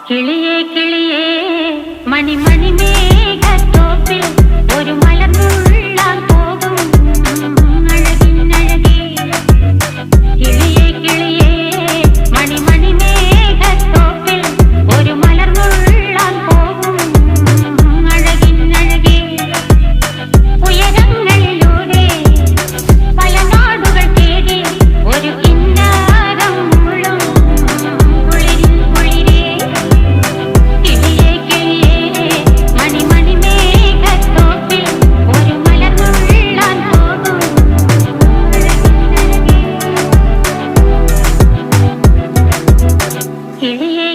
കിളിയേ കിളിയേ മണിമണി മേഘത്തോപ്പിൽ ഒരു മലർന്നുള്ളാൻ പോകും അഴകിനഴകേ. കിളിയേ കിളിയേ മണിമണി മേഘത്തോപ്പിൽ ഒരു മലർന്നുള്ളാൻ പോകും അഴകിനഴകേ. ഉയരങ്ങളിലൂടെ പല നാടുകൾ തേടി ഒരു കിന്നാരം മുള്ളും കുളിരിൽ കുളിരേ. കിളിയേ കിളിയേ മണിമണി മേഘത്തോപ്പിൽ ഒരു മലർന്നുള്ളാൻ പോകും അഴകിനഴകേ. കിളിയേ